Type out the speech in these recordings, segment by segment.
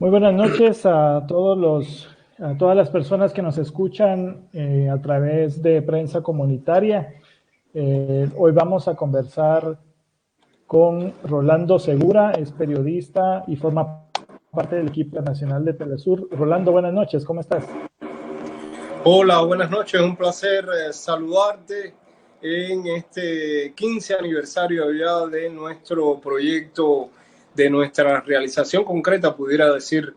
Muy buenas noches a todas las personas que nos escuchan a través de prensa comunitaria. Hoy vamos a conversar con Rolando Segura, es periodista y forma parte del equipo nacional de Telesur. Rolando, buenas noches, ¿cómo estás? Hola, buenas noches, un placer saludarte en este 15 aniversario ya de nuestro proyecto, de nuestra realización concreta, pudiera decir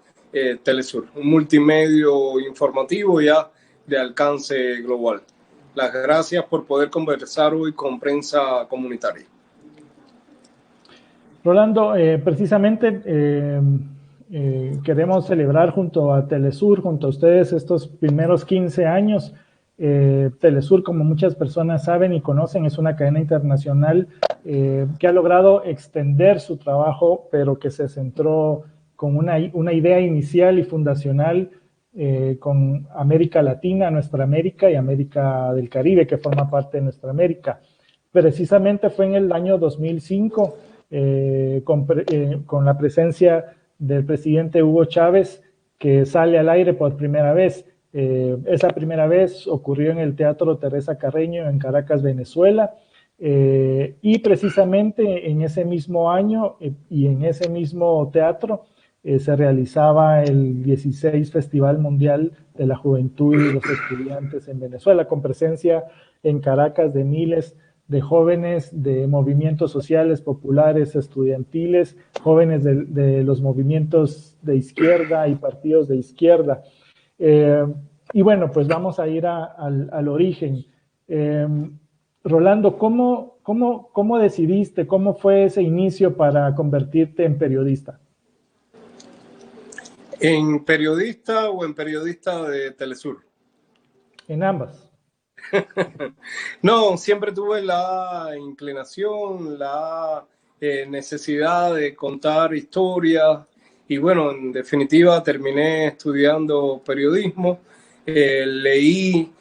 Telesur, un multimedio informativo ya de alcance global. Las gracias por poder conversar hoy con prensa comunitaria. Rolando, precisamente queremos celebrar junto a Telesur, junto a ustedes, estos primeros 15 años. Telesur, como muchas personas saben y conocen, es una cadena internacional que ha logrado extender su trabajo, pero que se centró con una idea inicial y fundacional con América Latina, nuestra América, y América del Caribe, que forma parte de nuestra América. Precisamente fue en el año 2005 con la presencia del presidente Hugo Chávez, que sale al aire por primera vez. Esa primera vez ocurrió en el Teatro Teresa Carreño en Caracas, Venezuela, y precisamente en ese mismo año y en ese mismo teatro se realizaba el 16 Festival Mundial de la Juventud y los Estudiantes en Venezuela, con presencia en Caracas de miles de jóvenes de movimientos sociales, populares, estudiantiles, jóvenes de los movimientos de izquierda y partidos de izquierda. Y bueno, pues vamos a ir al origen. Rolando, ¿cómo decidiste, cómo fue ese inicio para convertirte en periodista? ¿En periodista o en periodista de Telesur? En ambas. No, siempre tuve la inclinación, la necesidad de contar historias y bueno, en definitiva terminé estudiando periodismo. Leí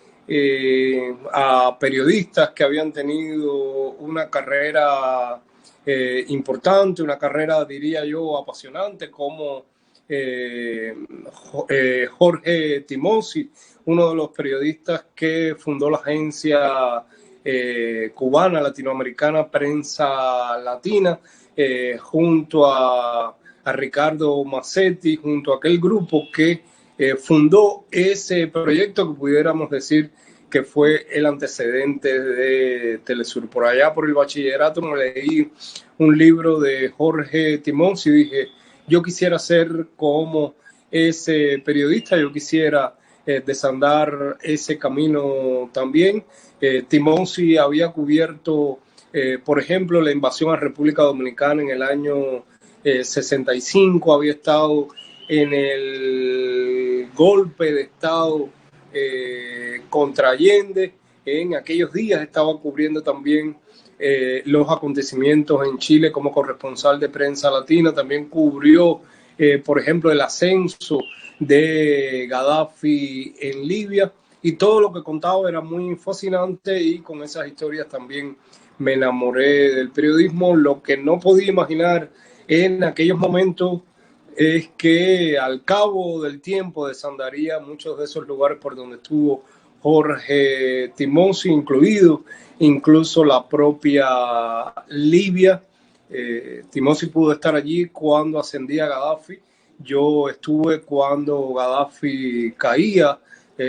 a periodistas que habían tenido una carrera importante, una carrera, diría yo, apasionante, como Jorge Timossi, uno de los periodistas que fundó la agencia cubana, latinoamericana, Prensa Latina, junto a Ricardo Massetti, junto a aquel grupo que fundó ese proyecto que pudiéramos decir que fue el antecedente de Telesur. Por allá, por el bachillerato, me leí un libro de Jorge Timossi y dije, yo quisiera ser como ese periodista, yo quisiera desandar ese camino también. Timossi había cubierto, por ejemplo, la invasión a República Dominicana en el año 65, había estado en el golpe de Estado contra Allende, en aquellos días estaba cubriendo también los acontecimientos en Chile como corresponsal de Prensa Latina, también cubrió, por ejemplo, el ascenso de Gaddafi en Libia, y todo lo que contaba era muy fascinante, y con esas historias también me enamoré del periodismo. Lo que no podía imaginar en aquellos momentos es que al cabo del tiempo desandaría muchos de esos lugares por donde estuvo Jorge Timossi, incluso la propia Libia. Timossi pudo estar allí cuando ascendía Gaddafi. Yo estuve cuando Gaddafi caía,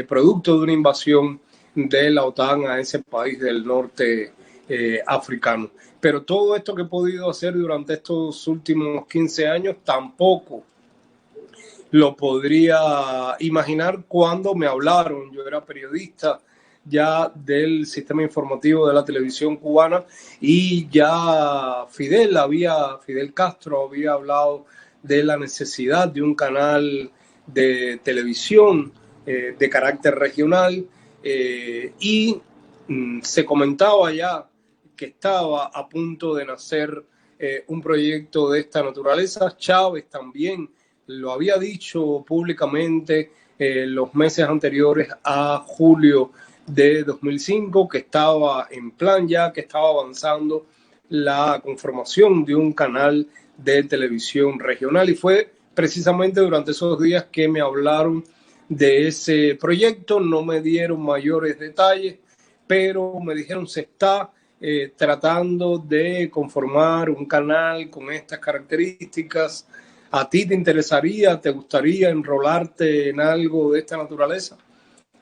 producto de una invasión de la OTAN a ese país del norte africano. Pero todo esto que he podido hacer durante estos últimos 15 años tampoco lo podría imaginar cuando me hablaron. Yo era periodista ya del sistema informativo de la televisión cubana, y ya Fidel Castro había hablado de la necesidad de un canal de televisión de carácter regional, y se comentaba ya que estaba a punto de nacer un proyecto de esta naturaleza. Chávez también lo había dicho públicamente los meses anteriores a julio de 2005, que estaba en plan ya, que estaba avanzando la conformación de un canal de televisión regional, y fue precisamente durante esos días que me hablaron de ese proyecto, no me dieron mayores detalles, pero me dijeron se está tratando de conformar un canal con estas características. ¿A ti te interesaría, te gustaría enrolarte en algo de esta naturaleza?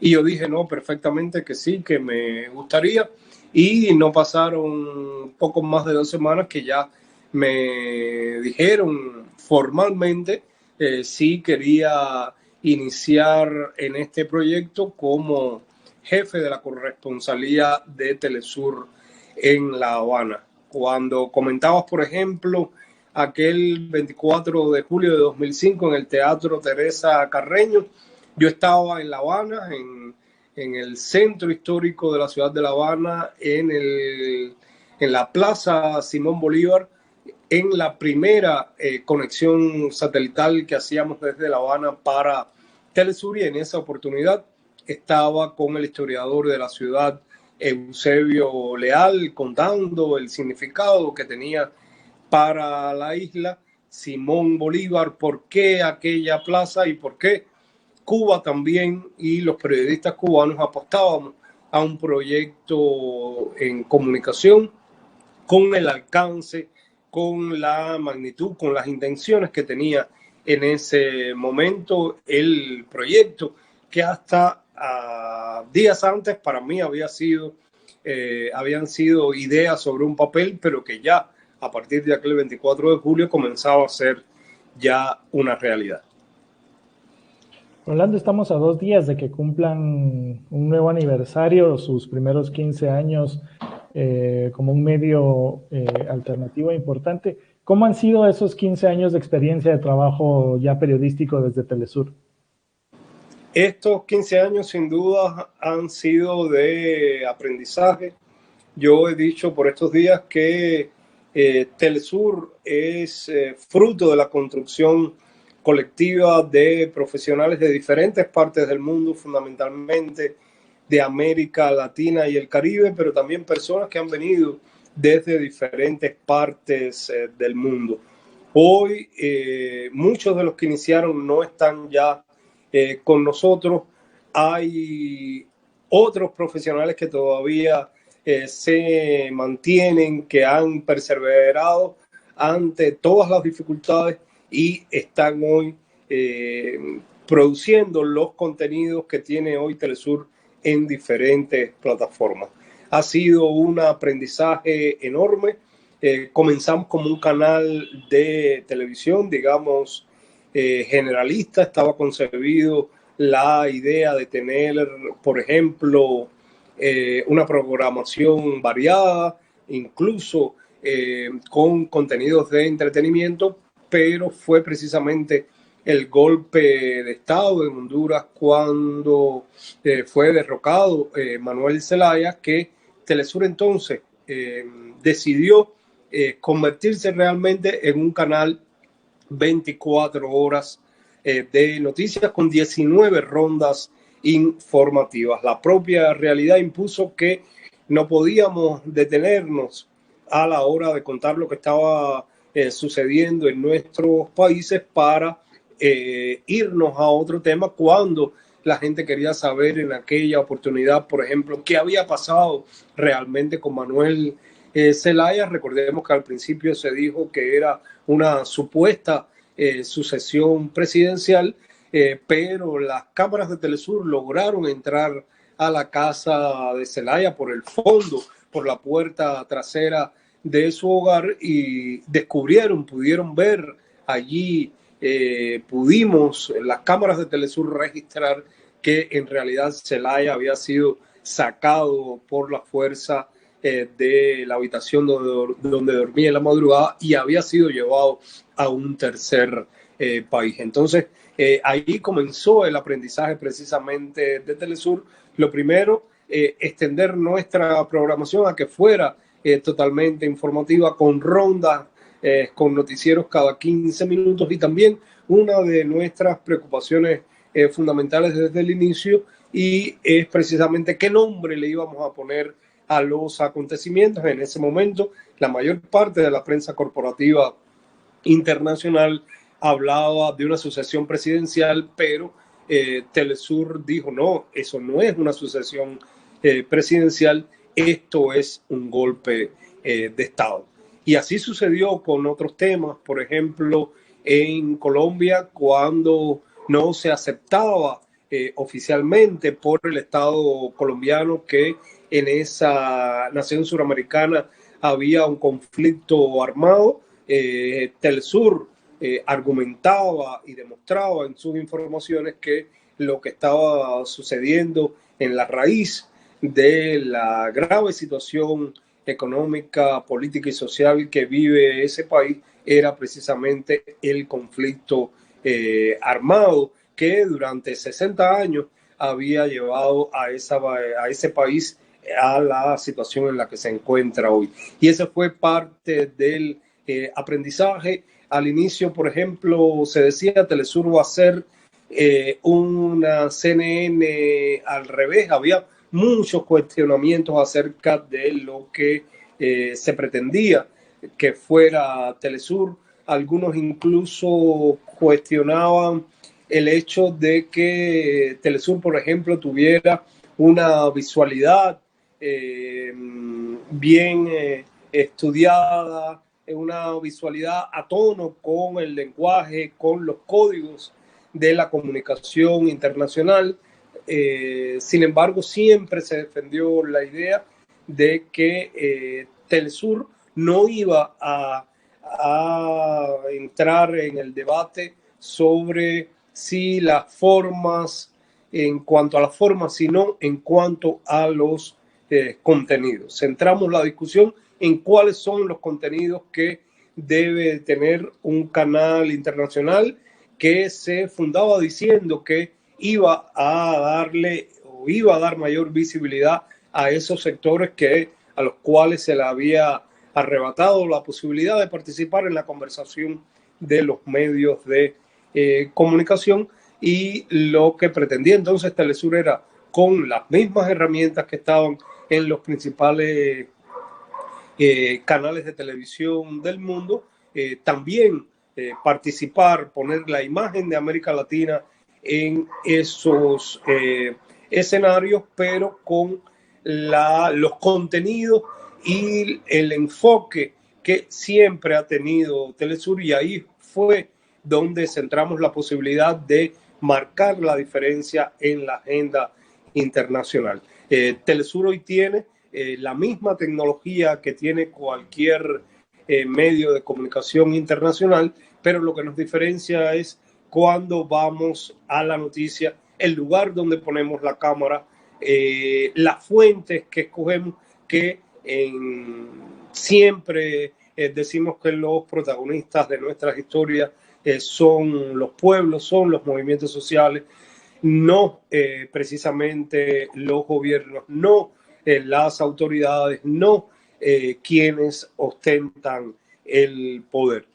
Y yo dije, no, perfectamente que sí, que me gustaría. Y no pasaron poco más de 2 semanas que ya me dijeron formalmente si quería iniciar en este proyecto como jefe de la corresponsalía de Telesur en La Habana. Cuando comentabas, por ejemplo, aquel 24 de julio de 2005 en el Teatro Teresa Carreño, yo estaba en La Habana, en el centro histórico de la ciudad de La Habana, en la Plaza Simón Bolívar, en la primera conexión satelital que hacíamos desde La Habana para Telesur, y en esa oportunidad estaba con el historiador de la ciudad, Eusebio Leal, contando el significado que tenía para la isla Simón Bolívar, por qué aquella plaza y por qué Cuba también y los periodistas cubanos apostábamos a un proyecto en comunicación con el alcance, con la magnitud, con las intenciones que tenía en ese momento el proyecto, que hasta días antes para mí habían sido ideas sobre un papel, pero que ya a partir de aquel 24 de julio comenzaba a ser ya una realidad. Rolando, estamos a 2 días de que cumplan un nuevo aniversario, sus primeros 15 años como un medio alternativo importante. ¿Cómo han sido esos 15 años de experiencia de trabajo ya periodístico desde Telesur? Estos 15 años sin duda han sido de aprendizaje. Yo he dicho por estos días que Telesur es fruto de la construcción colectiva de profesionales de diferentes partes del mundo, fundamentalmente de América Latina y el Caribe, pero también personas que han venido desde diferentes partes del mundo. Hoy muchos de los que iniciaron no están ya con nosotros. Hay otros profesionales que todavía se mantienen, que han perseverado ante todas las dificultades y están hoy produciendo los contenidos que tiene hoy Telesur en diferentes plataformas. Ha sido un aprendizaje enorme. Comenzamos como un canal de televisión, digamos, generalista. Estaba concebido la idea de tener, por ejemplo, una programación variada, incluso con contenidos de entretenimiento, pero fue precisamente el golpe de Estado en Honduras cuando fue derrocado Manuel Zelaya, que Telesur entonces decidió convertirse realmente en un canal 24 horas de noticias con 19 rondas informativas. La propia realidad impuso que no podíamos detenernos a la hora de contar lo que estaba sucediendo en nuestros países para irnos a otro tema cuando la gente quería saber en aquella oportunidad, por ejemplo, qué había pasado realmente con Manuel Zelaya. Recordemos que al principio se dijo que era una supuesta sucesión presidencial, pero las cámaras de Telesur lograron entrar a la casa de Zelaya por el fondo, por la puerta trasera de su hogar, y pudieron ver allí, pudimos, las cámaras de Telesur registrar que en realidad Zelaya había sido sacado por la fuerza de la habitación donde dormía en la madrugada y había sido llevado a un tercer país. Entonces, ahí comenzó el aprendizaje precisamente de Telesur. Lo primero, extender nuestra programación a que fuera totalmente informativa, con rondas, con noticieros cada 15 minutos, y también una de nuestras preocupaciones fundamentales desde el inicio, y es precisamente qué nombre le íbamos a poner a los acontecimientos. En ese momento, la mayor parte de la prensa corporativa internacional hablaba de una sucesión presidencial, pero Telesur dijo, no, eso no es una sucesión presidencial, esto es un golpe de Estado. Y así sucedió con otros temas, por ejemplo, en Colombia, cuando no se aceptaba oficialmente por el Estado colombiano que en esa nación suramericana había un conflicto armado. Telesur argumentaba y demostraba en sus informaciones que lo que estaba sucediendo en la raíz de la grave situación económica, política y social que vive ese país era precisamente el conflicto armado que durante 60 años había llevado a ese país a la situación en la que se encuentra hoy. Y ese fue parte del aprendizaje. Al inicio, por ejemplo, se decía Telesur va a ser una CNN al revés. Había muchos cuestionamientos acerca de lo que se pretendía que fuera Telesur. Algunos incluso cuestionaban el hecho de que Telesur, por ejemplo, tuviera una visualidad bien estudiada, una visualidad a tono con el lenguaje, con los códigos de la comunicación internacional. Sin embargo, siempre se defendió la idea de que Telesur no iba a entrar en el debate sobre si las formas, en cuanto a las formas, sino en cuanto a los contenidos. Centramos la discusión en cuáles son los contenidos que debe tener un canal internacional que se fundaba diciendo que iba a darle o iba a dar mayor visibilidad a esos sectores a los cuales se le había arrebatado la posibilidad de participar en la conversación de los medios de comunicación, y lo que pretendía entonces Telesur era, con las mismas herramientas que estaban en los principales canales de televisión del mundo, también participar, poner la imagen de América Latina en esos escenarios, pero con los contenidos y el enfoque que siempre ha tenido Telesur, y ahí fue donde centramos la posibilidad de marcar la diferencia en la agenda internacional. Telesur hoy tiene la misma tecnología que tiene cualquier medio de comunicación internacional, pero lo que nos diferencia es cuando vamos a la noticia, el lugar donde ponemos la cámara, las fuentes que escogemos, que siempre decimos que los protagonistas de nuestras historias son los pueblos, son los movimientos sociales, no precisamente los gobiernos, no las autoridades, no quienes ostentan el poder.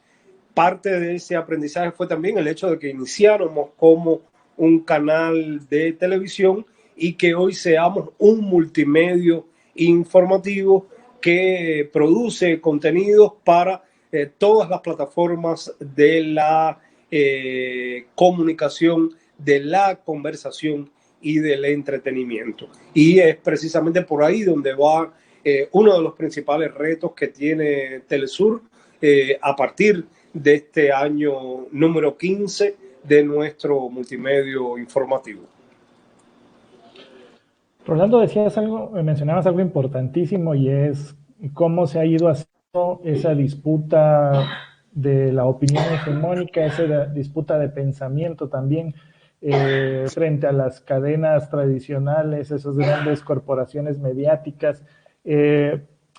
Parte de ese aprendizaje fue también el hecho de que iniciáramos como un canal de televisión y que hoy seamos un multimedio informativo que produce contenidos para todas las plataformas de la comunicación, de la conversación y del entretenimiento. Y es precisamente por ahí donde va uno de los principales retos que tiene Telesur a partir de este año número 15 de nuestro multimedio informativo. Rolando, mencionabas algo importantísimo, y es cómo se ha ido haciendo esa disputa de la opinión hegemónica, esa disputa de pensamiento también frente a las cadenas tradicionales, esas grandes corporaciones mediáticas.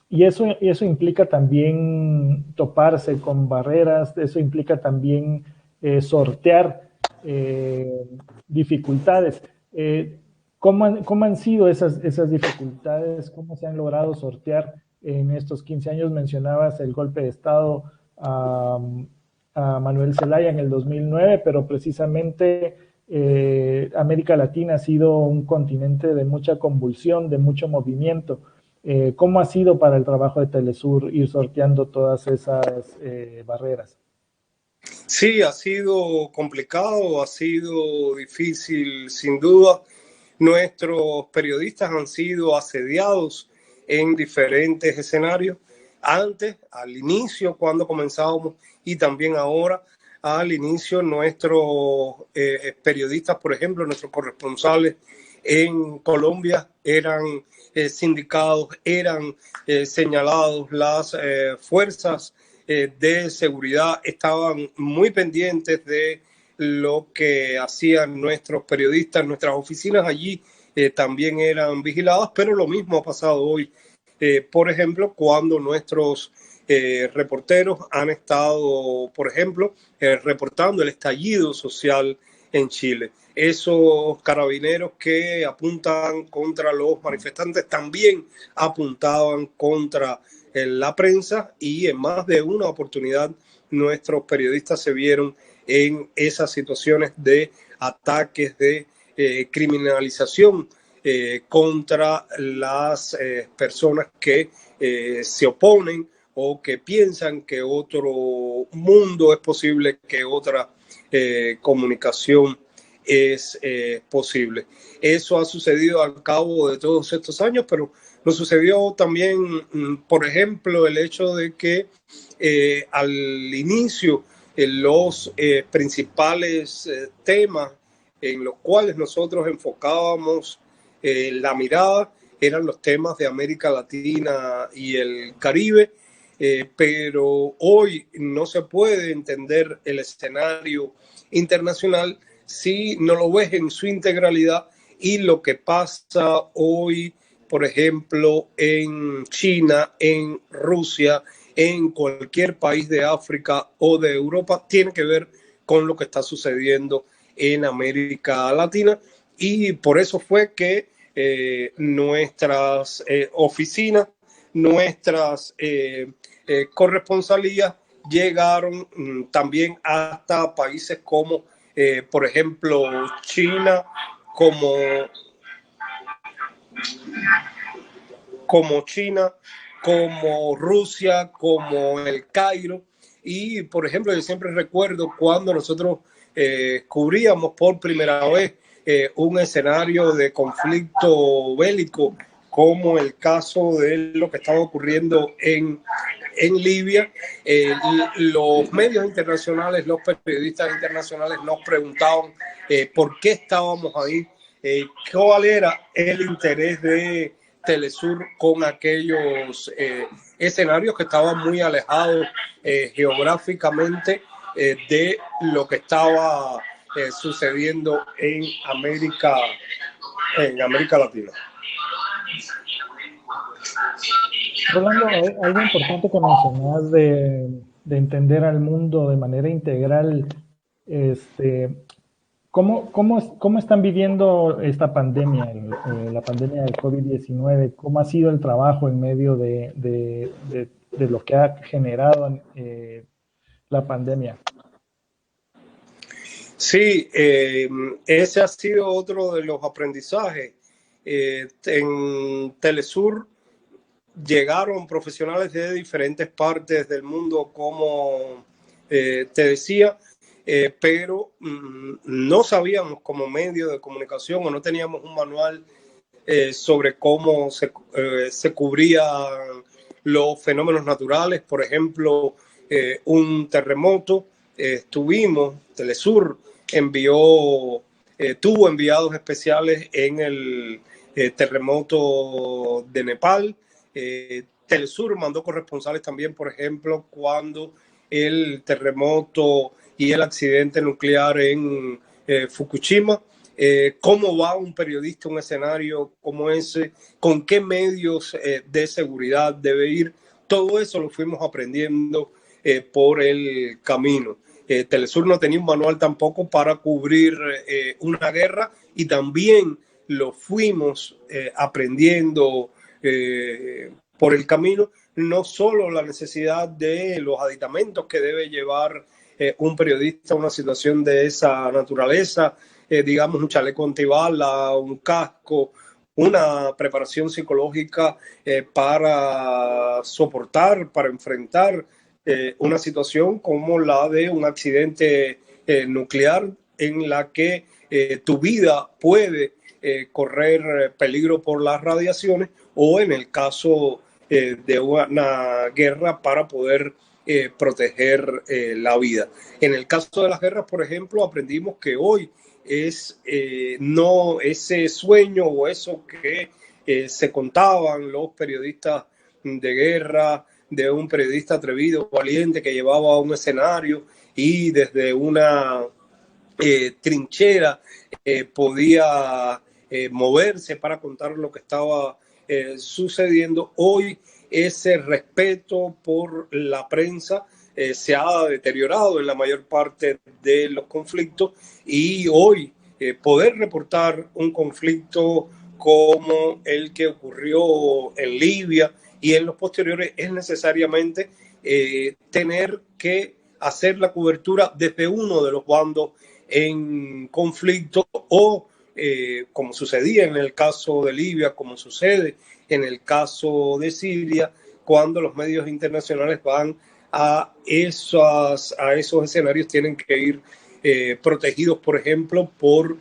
Y eso implica también toparse con barreras, eso implica también sortear dificultades. ¿Cómo han sido esas dificultades? ¿Cómo se han logrado sortear en estos 15 años? Mencionabas el golpe de Estado a Manuel Zelaya en el 2009, pero precisamente América Latina ha sido un continente de mucha convulsión, de mucho movimiento. ¿Cómo ha sido para el trabajo de Telesur ir sorteando todas esas barreras? Sí, ha sido complicado, ha sido difícil, sin duda. Nuestros periodistas han sido asediados en diferentes escenarios, antes, al inicio, cuando comenzábamos, y también ahora, al inicio, nuestros periodistas, por ejemplo, nuestros corresponsales en Colombia eran sindicados, eran señalados, las fuerzas de seguridad estaban muy pendientes de lo que hacían nuestros periodistas, nuestras oficinas allí también eran vigiladas, pero lo mismo ha pasado hoy. Por ejemplo, cuando nuestros reporteros han estado, por ejemplo, reportando el estallido social en Chile. Esos carabineros que apuntan contra los manifestantes también apuntaban contra la prensa, y en más de una oportunidad nuestros periodistas se vieron en esas situaciones de ataques, de criminalización contra las personas que se oponen o que piensan que otro mundo es posible, que otra comunicación es posible. Eso ha sucedido al cabo de todos estos años, pero nos sucedió también, por ejemplo, el hecho de que al inicio los principales temas en los cuales nosotros enfocábamos la mirada eran los temas de América Latina y el Caribe, pero hoy no se puede entender el escenario internacional si no lo ves en su integralidad, y lo que pasa hoy, por ejemplo, en China, en Rusia, en cualquier país de África o de Europa, tiene que ver con lo que está sucediendo en América Latina. Y por eso fue que nuestras oficinas, nuestras corresponsalías llegaron también hasta países como, por ejemplo, China, como, China, como Rusia, como el Cairo. Y, por ejemplo, yo siempre recuerdo cuando nosotros cubríamos por primera vez un escenario de conflicto bélico, como el caso de lo que estaba ocurriendo en Libia. Los medios internacionales, los periodistas internacionales nos preguntaban por qué estábamos ahí, cuál era el interés de Telesur con aquellos escenarios que estaban muy alejados geográficamente de lo que estaba sucediendo en América Latina. Rolando, algo importante que mencionas de entender al mundo de manera integral, este, ¿cómo están viviendo esta pandemia, la pandemia del COVID-19? ¿Cómo ha sido el trabajo en medio de lo que ha generado la pandemia? Sí, ese ha sido otro de los aprendizajes. En Telesur llegaron profesionales de diferentes partes del mundo, como te decía, pero no sabíamos como medio de comunicación, o no teníamos un manual sobre cómo se cubrían los fenómenos naturales. Por ejemplo, un terremoto. Telesur tuvo enviados especiales en el terremoto de Nepal. Telesur mandó corresponsales también, por ejemplo, cuando el terremoto y el accidente nuclear en Fukushima. ¿Cómo va un periodista a un escenario como ese? ¿Con qué medios de seguridad debe ir? Todo eso lo fuimos aprendiendo por el camino. Telesur no tenía un manual tampoco para cubrir una guerra, y también lo fuimos aprendiendo por el camino. No solo la necesidad de los aditamentos que debe llevar un periodista a una situación de esa naturaleza, digamos un chaleco antibala, un casco, una preparación psicológica para soportar, para enfrentar una situación como la de un accidente nuclear en la que tu vida puede correr peligro por las radiaciones, o en el caso de una guerra para poder proteger la vida. En el caso de las guerras, por ejemplo, aprendimos que hoy es no ese sueño o eso que se contaban los periodistas de guerra, de un periodista atrevido, valiente, que llevaba a un escenario y desde una trinchera podía moverse para contar lo que estaba sucediendo. Hoy ese respeto por la prensa se ha deteriorado en la mayor parte de los conflictos, y hoy poder reportar un conflicto como el que ocurrió en Libia y en los posteriores es necesariamente tener que hacer la cobertura desde uno de los bandos en conflicto, o como sucedía en el caso de Libia, como sucede en el caso de Siria, cuando los medios internacionales van a esos escenarios, tienen que ir protegidos, por ejemplo, por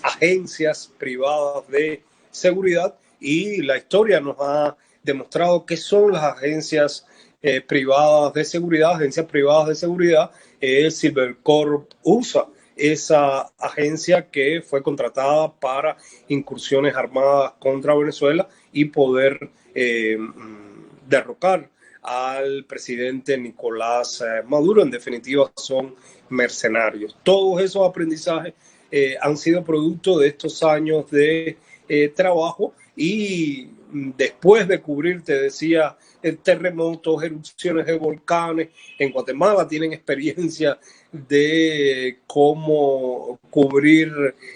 agencias privadas de seguridad, y la historia nos ha demostrado que son las agencias privadas de seguridad. Agencias privadas de seguridad, Silvercorp USA, esa agencia que fue contratada para incursiones armadas contra Venezuela y poder derrocar al presidente Nicolás Maduro. En definitiva, son mercenarios. Todos esos aprendizajes han sido producto de estos años de trabajo, y después de cubrir, te decía, terremotos, erupciones de volcanes, en Guatemala tienen experiencia de cómo cubrir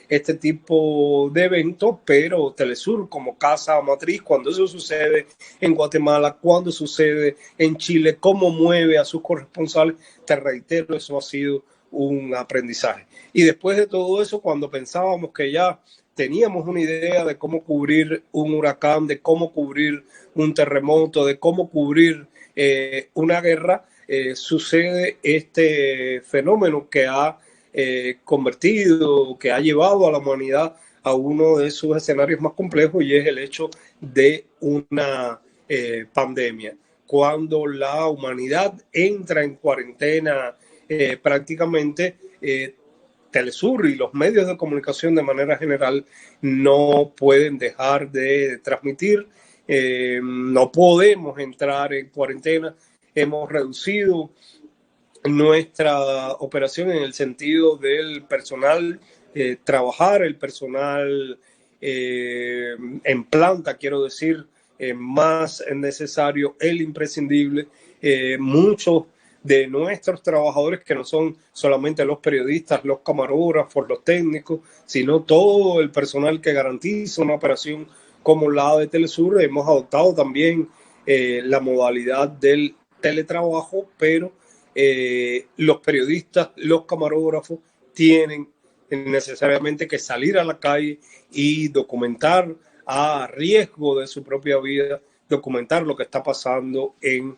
este tipo de eventos, pero Telesur como casa matriz, cuando eso sucede en Guatemala, cuando sucede en Chile, cómo mueve a sus corresponsales, te reitero, eso ha sido un aprendizaje. Y después de todo eso, cuando pensábamos que ya teníamos una idea de cómo cubrir un huracán, de cómo cubrir un terremoto, de cómo cubrir una guerra, sucede este fenómeno que ha convertido, que ha llevado a la humanidad a uno de sus escenarios más complejos, y es el hecho de una pandemia. Cuando la humanidad entra en cuarentena prácticamente, Telesur y los medios de comunicación de manera general no pueden dejar de transmitir. No podemos entrar en cuarentena. Hemos reducido nuestra operación en el sentido del personal trabajar, el personal en planta, quiero decir, más necesario, el imprescindible. Muchos de nuestros trabajadores, que no son solamente los periodistas, los camarógrafos, los técnicos, sino todo el personal que garantiza una operación como la de Telesur. Hemos adoptado también la modalidad del teletrabajo, pero los periodistas, los camarógrafos tienen necesariamente que salir a la calle y documentar a riesgo de su propia vida, documentar lo que está pasando en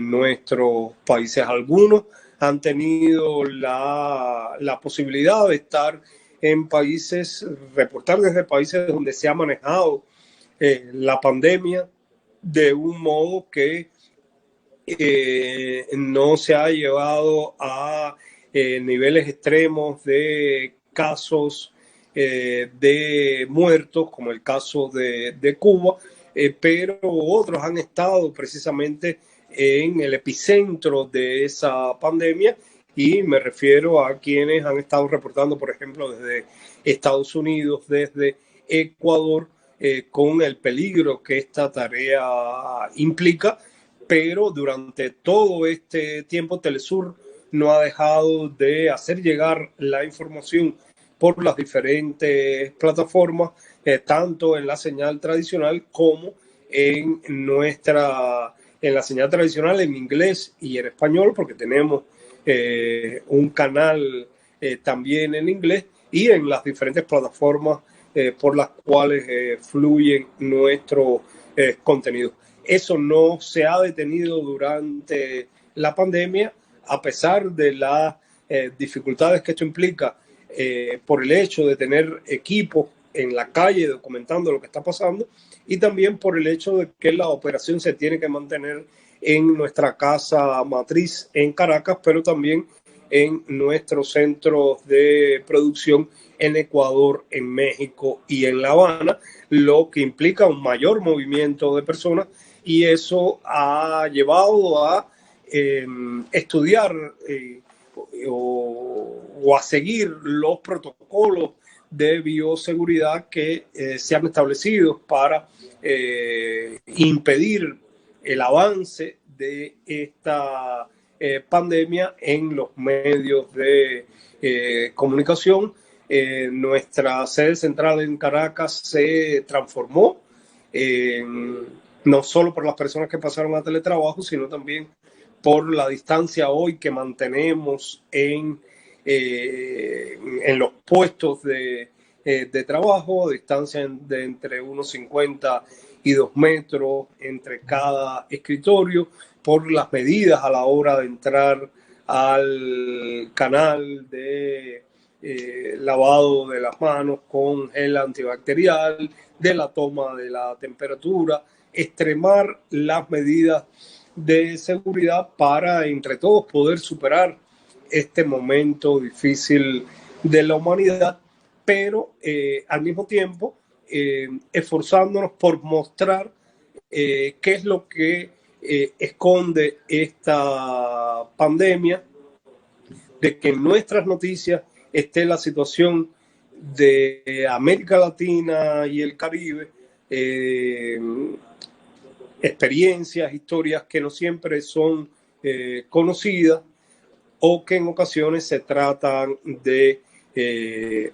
nuestros países. Algunos han tenido la posibilidad de estar en países, reportar desde países donde se ha manejado la pandemia de un modo que no se ha llevado a niveles extremos de casos de muertos, como el caso de Cuba, pero otros han estado precisamente en el epicentro de esa pandemia, y me refiero a quienes han estado reportando, por ejemplo, desde Estados Unidos, desde Ecuador, con el peligro que esta tarea implica. Pero durante todo este tiempo Telesur no ha dejado de hacer llegar la información por las diferentes plataformas, tanto en la señal tradicional como en la señal tradicional en inglés y en español, porque tenemos un canal también en inglés, y en las diferentes plataformas por las cuales fluyen nuestros contenidos. Eso no se ha detenido durante la pandemia, a pesar de las dificultades que esto implica por el hecho de tener equipos en la calle documentando lo que está pasando, y también por el hecho de que la operación se tiene que mantener en nuestra casa matriz en Caracas, pero también en nuestros centros de producción en Ecuador, en México y en La Habana, lo que implica un mayor movimiento de personas, y eso ha llevado a estudiar o a seguir los protocolos de bioseguridad que se han establecido para impedir el avance de esta pandemia en los medios de comunicación. Nuestra sede central en Caracas se transformó, no solo por las personas que pasaron a teletrabajo, sino también por la distancia hoy que mantenemos en los puestos de trabajo, distancia de entre 1,50 y 2 metros entre cada escritorio, por las medidas a la hora de entrar al canal de lavado de las manos con gel antibacterial, de la toma de la temperatura, extremar las medidas de seguridad para entre todos poder superar este momento difícil de la humanidad, pero al mismo tiempo esforzándonos por mostrar qué es lo que esconde esta pandemia, de que en nuestras noticias esté la situación de América Latina y el Caribe, experiencias, historias que no siempre son conocidas o que en ocasiones se tratan de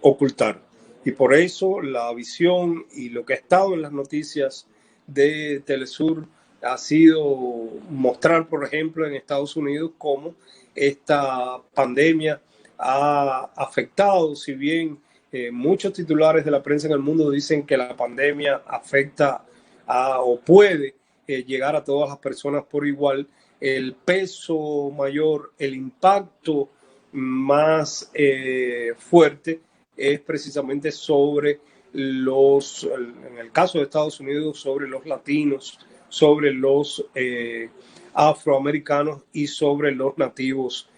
ocultar. Y por eso la visión y lo que ha estado en las noticias de Telesur ha sido mostrar, por ejemplo, en Estados Unidos cómo esta pandemia ha afectado, si bien muchos titulares de la prensa en el mundo dicen que la pandemia afecta o puede llegar a todas las personas por igual, el peso mayor, el impacto más fuerte es precisamente sobre los, en el caso de Estados Unidos, sobre los latinos, sobre los afroamericanos y sobre los nativos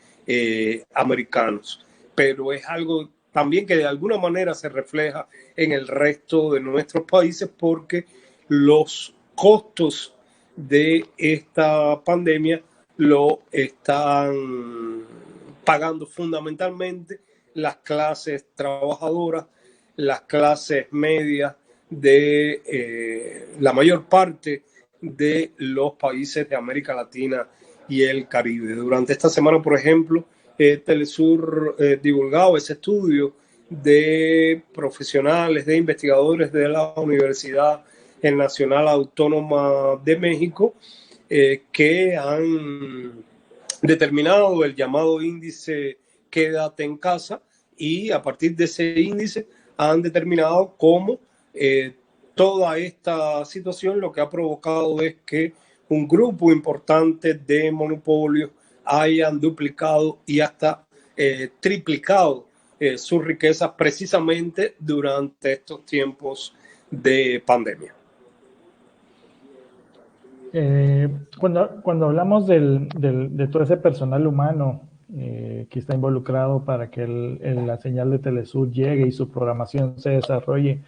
americanos. Pero es algo también que de alguna manera se refleja en el resto de nuestros países, porque los costos de esta pandemia lo están pagando fundamentalmente las clases trabajadoras, las clases medias de la mayor parte de los países de América Latina y el Caribe. Durante esta semana, por ejemplo, Telesur divulgaba ese estudio de profesionales, de investigadores de la Universidad Nacional Autónoma de México, que han determinado el llamado índice Quédate en casa, y a partir de ese índice han determinado cómo toda esta situación lo que ha provocado es que un grupo importante de monopolios hayan duplicado y hasta triplicado sus riquezas precisamente durante estos tiempos de pandemia. Cuando hablamos de todo ese personal humano que está involucrado para que la señal de Telesur llegue y su programación se desarrolle,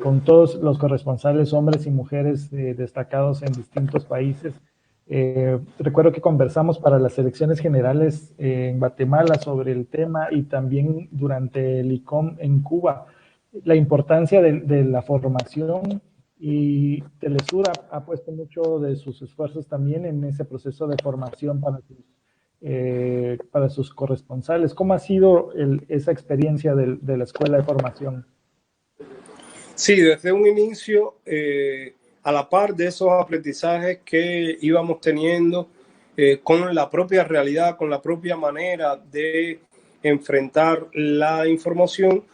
con todos los corresponsales, hombres y mujeres destacados en distintos países, recuerdo que conversamos para las elecciones generales en Guatemala sobre el tema, y también durante el ICOM en Cuba, la importancia de la formación. Y Telesur ha puesto mucho de sus esfuerzos también en ese proceso de formación para sus corresponsales. ¿Cómo ha sido esa experiencia de la escuela de formación? Sí, desde un inicio, a la par de esos aprendizajes que íbamos teniendo con la propia realidad, con la propia manera de enfrentar la información,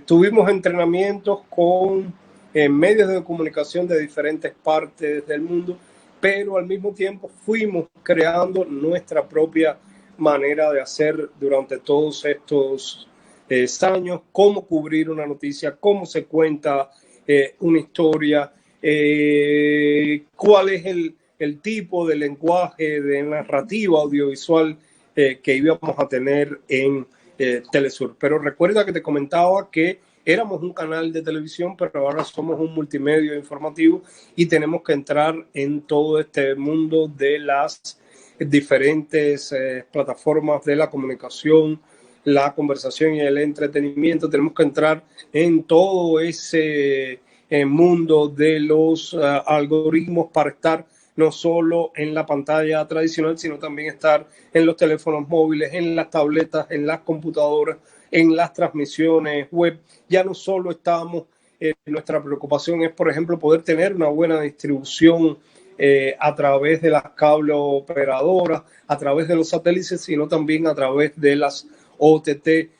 tuvimos entrenamientos con medios de comunicación de diferentes partes del mundo, pero al mismo tiempo fuimos creando nuestra propia manera de hacer durante todos estos años, cómo cubrir una noticia, cómo se cuenta una historia, cuál es el tipo de lenguaje, de narrativa audiovisual que íbamos a tener en Telesur. Pero recuerda que te comentaba que éramos un canal de televisión, pero ahora somos un multimedio informativo y tenemos que entrar en todo este mundo de las diferentes plataformas de la comunicación, la conversación y el entretenimiento. Tenemos que entrar en todo ese mundo de los algoritmos para estar no solo en la pantalla tradicional, sino también estar en los teléfonos móviles, en las tabletas, en las computadoras, en las transmisiones web. Ya no solo estamos, nuestra preocupación es, por ejemplo, poder tener una buena distribución a través de las cable operadoras, a través de los satélites, sino también a través de las OTT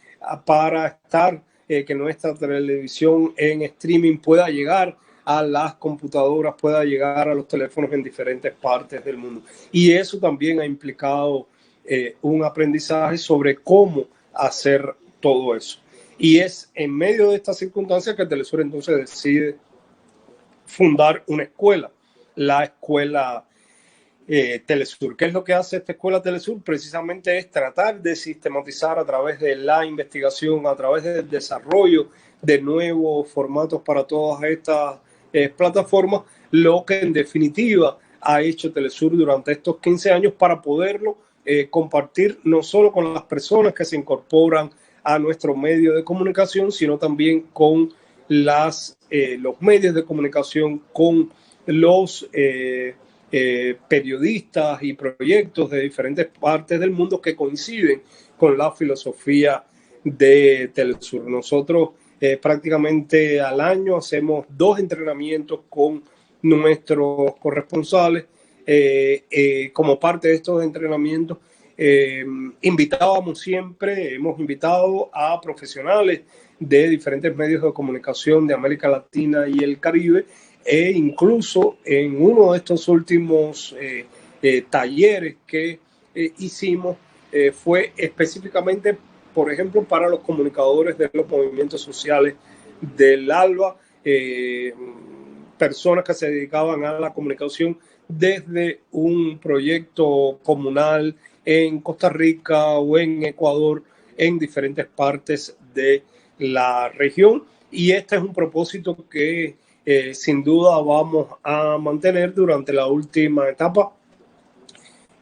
para estar, que nuestra televisión en streaming pueda llegar a las computadoras, pueda llegar a los teléfonos en diferentes partes del mundo. Y eso también ha implicado un aprendizaje sobre cómo hacer todo eso. Y es en medio de estas circunstancias que Telesur entonces decide fundar una escuela, la escuela Telesur. ¿Qué es lo que hace esta escuela Telesur? Precisamente es tratar de sistematizar a través de la investigación, a través del desarrollo de nuevos formatos para todas estas plataformas, lo que en definitiva ha hecho Telesur durante estos 15 años para poderlo compartir no solo con las personas que se incorporan a nuestro medio de comunicación, sino también con los medios de comunicación, con los periodistas y proyectos de diferentes partes del mundo que coinciden con la filosofía de Telesur. Nosotros prácticamente al año hacemos 2 entrenamientos con nuestros corresponsales. Como parte de estos entrenamientos, hemos invitado a profesionales de diferentes medios de comunicación de América Latina y el Caribe, e incluso en uno de estos últimos talleres que hicimos fue específicamente, por ejemplo, para los comunicadores de los movimientos sociales del ALBA, personas que se dedicaban a la comunicación desde un proyecto comunal en Costa Rica o en Ecuador, en diferentes partes de la región. Y este es un propósito que sin duda vamos a mantener durante la última etapa.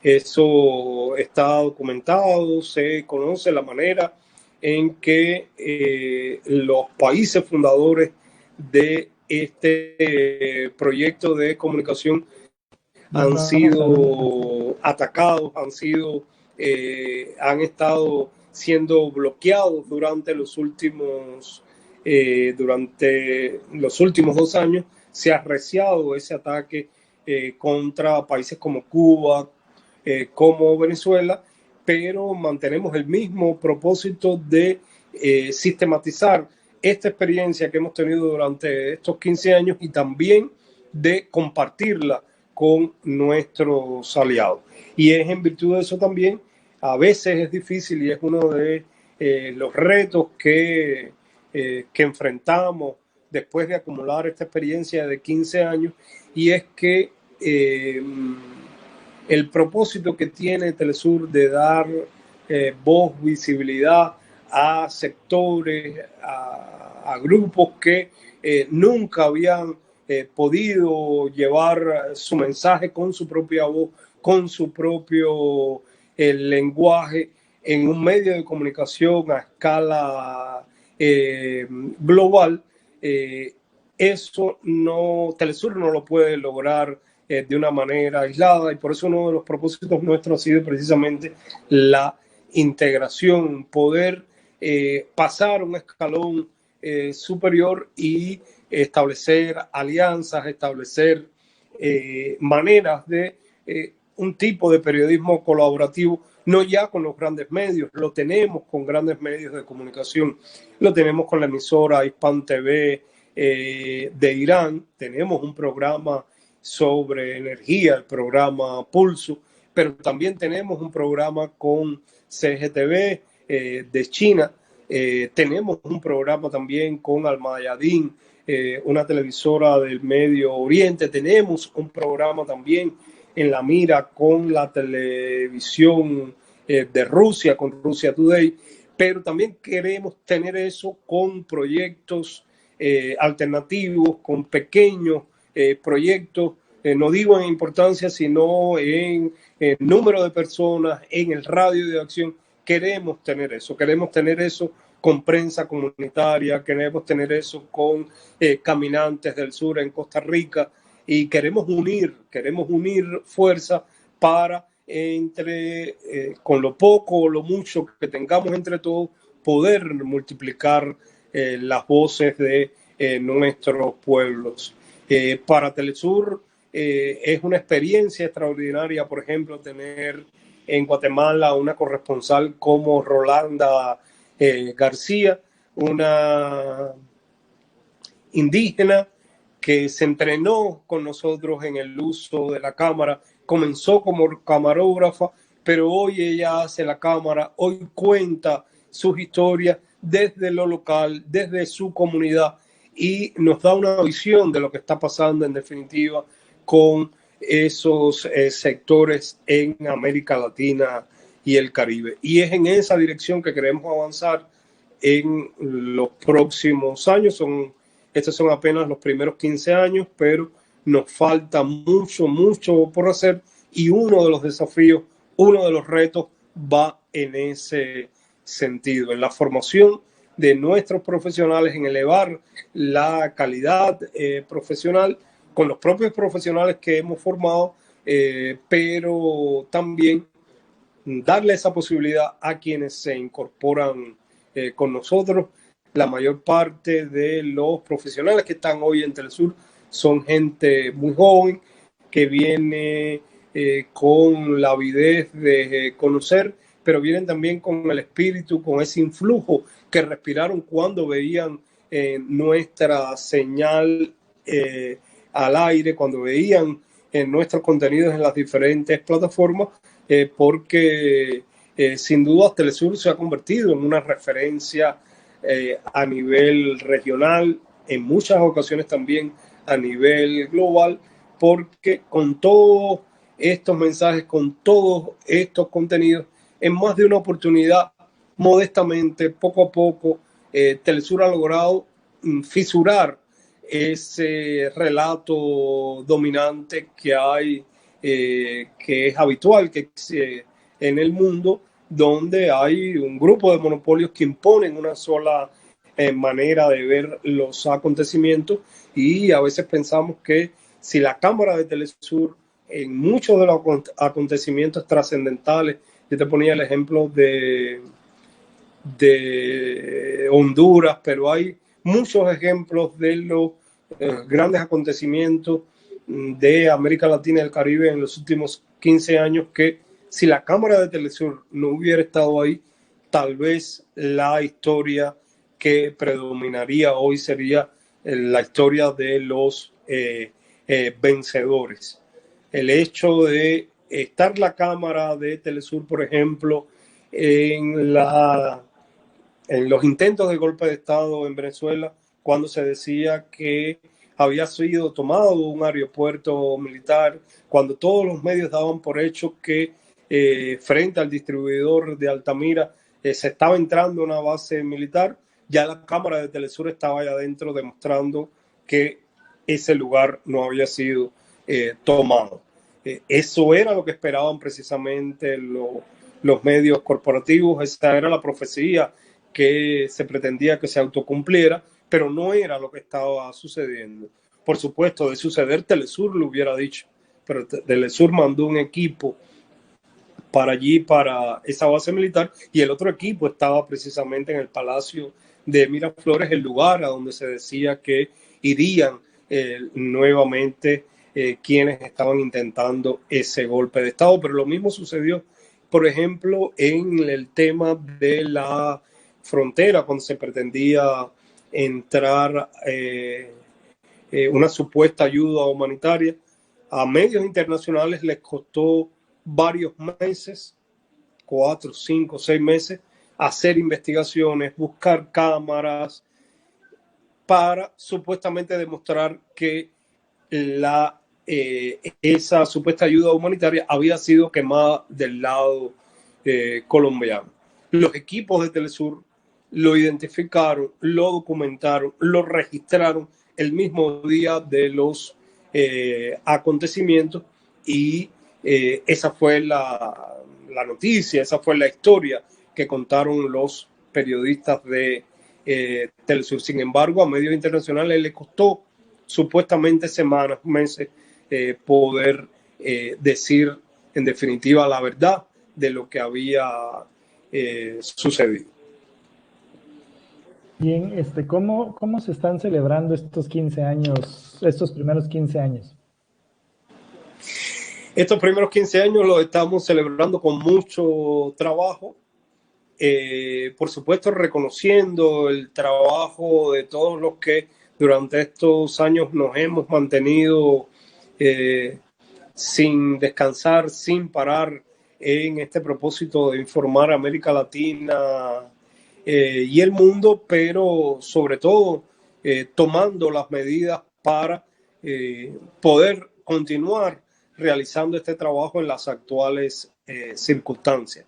Eso está documentado, se conoce la manera en que los países fundadores de este proyecto de comunicación han sido atacados, han estado siendo bloqueados durante los últimos 2 años. Se ha arreciado ese ataque contra países como Cuba, como Venezuela, pero mantenemos el mismo propósito de sistematizar esta experiencia que hemos tenido durante estos 15 años y también de compartirla con nuestros aliados. Y es en virtud de eso también, a veces es difícil y es uno de los retos que enfrentamos después de acumular esta experiencia de 15 años, y es que el propósito que tiene Telesur de dar voz, visibilidad a sectores, a grupos que nunca habían podido llevar su mensaje con su propia voz, con su propio lenguaje en un medio de comunicación a escala global. Eso Telesur no lo puede lograr de una manera aislada, y por eso uno de los propósitos nuestros ha sido precisamente la integración, poder pasar un escalón superior y establecer alianzas, establecer maneras de un tipo de periodismo colaborativo, no ya con los grandes medios, lo tenemos con grandes medios de comunicación, lo tenemos con la emisora Hispan TV de Irán. Tenemos un programa sobre energía, el programa Pulso, pero también tenemos un programa con CGTV de China. Tenemos un programa también con Al Mayadin, una televisora del Medio Oriente. Tenemos un programa también en la mira con la televisión de Rusia, con Rusia Today, pero también queremos tener eso con proyectos alternativos, con pequeños proyectos, no digo en importancia, sino en número de personas, en el radio de acción. Queremos tener eso con prensa comunitaria, queremos tener eso con caminantes del sur en Costa Rica, y queremos unir fuerza para con lo poco o lo mucho que tengamos entre todos, poder multiplicar las voces de nuestros pueblos. Para Telesur es una experiencia extraordinaria, por ejemplo, tener en Guatemala una corresponsal como Rolanda García, una indígena que se entrenó con nosotros en el uso de la cámara, comenzó como camarógrafa, pero hoy ella hace la cámara, hoy cuenta sus historias desde lo local, desde su comunidad, y nos da una visión de lo que está pasando en definitiva con esos sectores en América Latina y el Caribe. Y es en esa dirección que queremos avanzar en los próximos años. Estos son apenas los primeros 15 años, pero nos falta mucho por hacer, y uno de los desafíos, uno de los retos va en ese sentido, en la formación de nuestros profesionales, en elevar la calidad profesional con los propios profesionales que hemos formado, pero también darle esa posibilidad a quienes se incorporan con nosotros. La mayor parte de los profesionales que están hoy en Telesur son gente muy joven que viene con la avidez de conocer, pero vienen también con el espíritu, con ese influjo que respiraron cuando veían nuestra señal al aire, cuando veían nuestros contenidos en las diferentes plataformas, porque sin duda Telesur se ha convertido en una referencia a nivel regional, en muchas ocasiones también a nivel global, porque con todos estos mensajes, con todos estos contenidos, en más de una oportunidad, modestamente, poco a poco, Telesur ha logrado fisurar ese relato dominante que hay, que es habitual, que en el mundo, donde hay un grupo de monopolios que imponen una sola manera de ver los acontecimientos, y a veces pensamos que si la cámara de Telesur en muchos de los acontecimientos trascendentales, yo te ponía el ejemplo de Honduras, pero hay muchos ejemplos de los grandes acontecimientos de América Latina y el Caribe en los últimos 15 años, que si la cámara de Telesur no hubiera estado ahí, tal vez la historia que predominaría hoy sería la historia de los vencedores. El hecho de estar la cámara de Telesur, por ejemplo, en los intentos de golpe de Estado en Venezuela, cuando se decía que había sido tomado un aeropuerto militar, cuando todos los medios daban por hecho que frente al distribuidor de Altamira se estaba entrando a una base militar, ya la cámara de Telesur estaba ahí adentro demostrando que ese lugar no había sido tomado. Eso era lo que esperaban precisamente los medios corporativos, esa era la profecía que se pretendía que se autocumpliera, pero no era lo que estaba sucediendo. Por supuesto, de suceder, Telesur lo hubiera dicho, pero Telesur mandó un equipo para allí, para esa base militar, y el otro equipo estaba precisamente en el Palacio de Miraflores, el lugar a donde se decía que irían nuevamente quienes estaban intentando ese golpe de Estado. Pero lo mismo sucedió, por ejemplo, en el tema de la frontera, cuando se pretendía entrar una supuesta ayuda humanitaria. A medios internacionales les costó varios meses, 4, 5, 6 meses, hacer investigaciones, buscar cámaras para supuestamente demostrar que esa supuesta ayuda humanitaria había sido quemada del lado colombiano. Los equipos de Telesur lo identificaron, lo documentaron, lo registraron el mismo día de los acontecimientos y esa fue la noticia, esa fue la historia que contaron los periodistas de Telesur. Sin embargo, a medios internacionales le costó supuestamente semanas, meses, poder decir en definitiva la verdad de lo que había sucedido. Bien, ¿cómo se están celebrando estos 15 años, estos primeros 15 años? Estos primeros 15 años los estamos celebrando con mucho trabajo. Por supuesto, reconociendo el trabajo de todos los que durante estos años nos hemos mantenido sin descansar, sin parar en este propósito de informar a América Latina y el mundo, pero sobre todo tomando las medidas para poder continuar realizando este trabajo en las actuales circunstancias.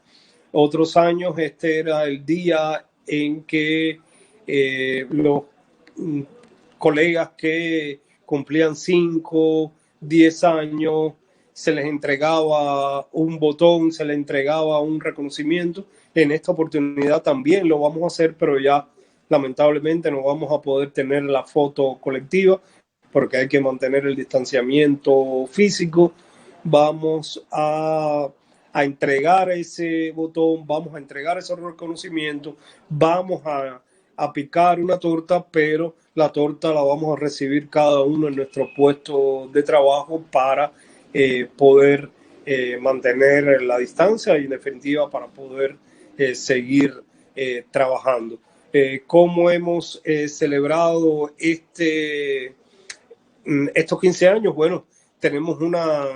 Otros años este era el día en que los colegas que cumplían 5, 10 años, se les entregaba un botón, se les entregaba un reconocimiento. En esta oportunidad también lo vamos a hacer, pero ya lamentablemente no vamos a poder tener la foto colectiva porque hay que mantener el distanciamiento físico. Vamos a entregar ese botón, vamos a entregar ese reconocimiento, vamos a picar una torta, pero la torta la vamos a recibir cada uno en nuestro puesto de trabajo para poder mantener la distancia y en definitiva para poder seguir trabajando. ¿Cómo hemos celebrado estos 15 años? Bueno, tenemos una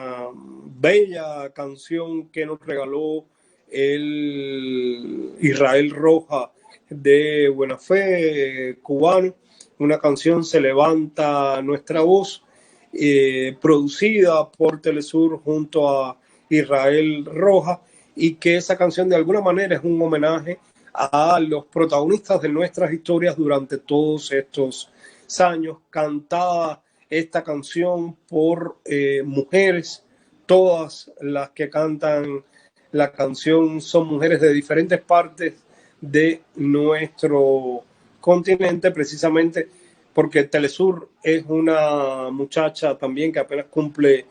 bella canción que nos regaló el Israel Roja de Buena Fe, cubano, una canción Se Levanta Nuestra Voz, producida por Telesur junto a Israel Roja, y que esa canción de alguna manera es un homenaje a los protagonistas de nuestras historias durante todos estos años, cantada esta canción por mujeres. Todas las que cantan la canción son mujeres de diferentes partes de nuestro continente, precisamente porque Telesur es una muchacha también que apenas cumple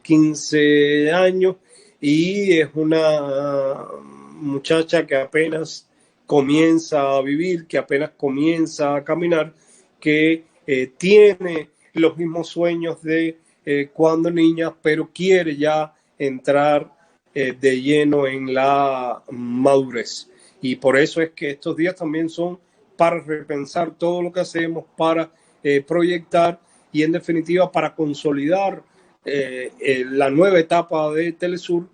15 años y es una muchacha que apenas comienza a vivir, que apenas comienza a caminar, que tiene los mismos sueños de cuando niña, pero quiere ya entrar de lleno en la madurez. Y por eso es que estos días también son para repensar todo lo que hacemos, para proyectar y en definitiva para consolidar la nueva etapa de Telesur,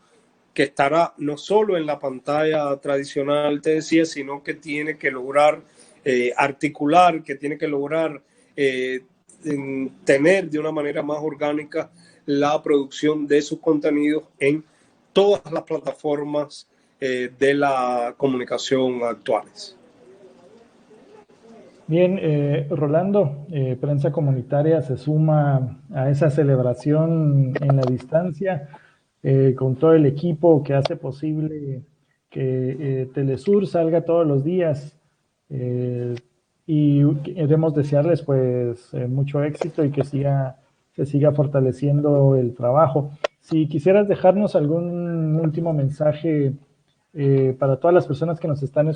que estará no solo en la pantalla tradicional, te decía, sino que tiene que lograr articular, que tiene que lograr tener de una manera más orgánica la producción de sus contenidos en todas las plataformas de la comunicación actuales. Bien, Rolando, Prensa Comunitaria se suma a esa celebración en la distancia con todo el equipo que hace posible que Telesur salga todos los días y queremos desearles pues mucho éxito y que se siga fortaleciendo el trabajo. Si quisieras dejarnos algún último mensaje para todas las personas que nos están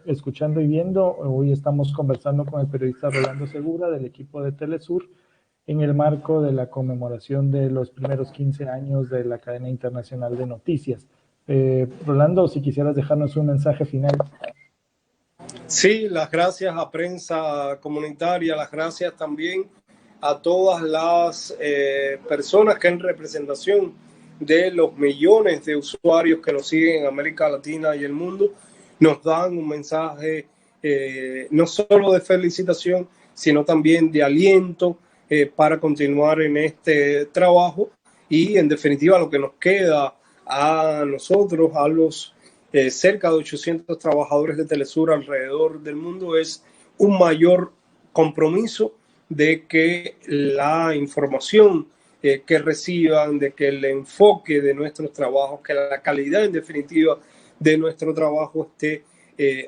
escuchando y viendo, hoy estamos conversando con el periodista Rolando Segura del equipo de Telesur en el marco de la conmemoración de los primeros 15 años de la cadena internacional de noticias. Rolando, si quisieras dejarnos un mensaje final. Sí, las gracias a prensa comunitaria, las gracias también a todas las personas que en representación de los millones de usuarios que nos siguen en América Latina y el mundo, nos dan un mensaje no solo de felicitación, sino también de aliento para continuar en este trabajo y en definitiva lo que nos queda a nosotros, a los cerca de 800 trabajadores de Telesur alrededor del mundo, es un mayor compromiso de que la información que reciban, de que el enfoque de nuestros trabajos, que la calidad en definitiva de nuestro trabajo esté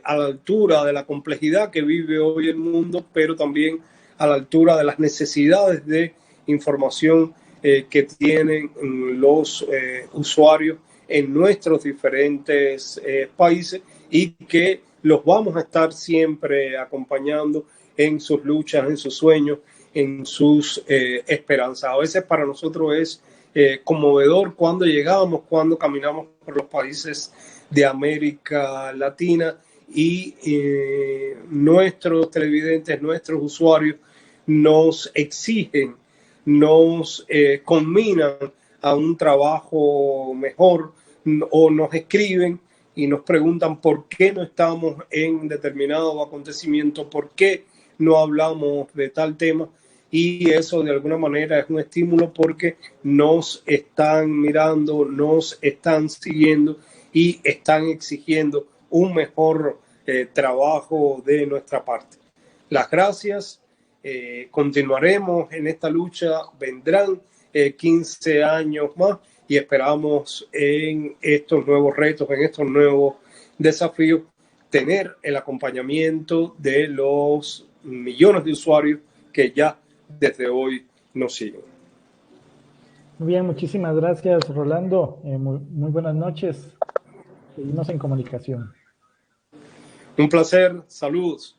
a la altura de la complejidad que vive hoy el mundo, pero también a la altura de las necesidades de información que tienen los usuarios en nuestros diferentes países y que los vamos a estar siempre acompañando en sus luchas, en sus sueños, en sus esperanzas. A veces para nosotros es conmovedor cuando llegamos, cuando caminamos por los países de América Latina y nuestros televidentes, nuestros usuarios nos exigen, nos conminan a un trabajo mejor o nos escriben y nos preguntan por qué no estamos en determinado acontecimiento, por qué no hablamos de tal tema, y eso de alguna manera es un estímulo porque nos están mirando, nos están siguiendo y están exigiendo un mejor trabajo de nuestra parte. Las gracias, continuaremos en esta lucha, vendrán 15 años más y esperamos en estos nuevos retos, en estos nuevos desafíos, tener el acompañamiento de los millones de usuarios que ya desde hoy nos siguen. Muy bien, muchísimas gracias, Rolando. Muy buenas noches. Seguimos en comunicación. Un placer, saludos.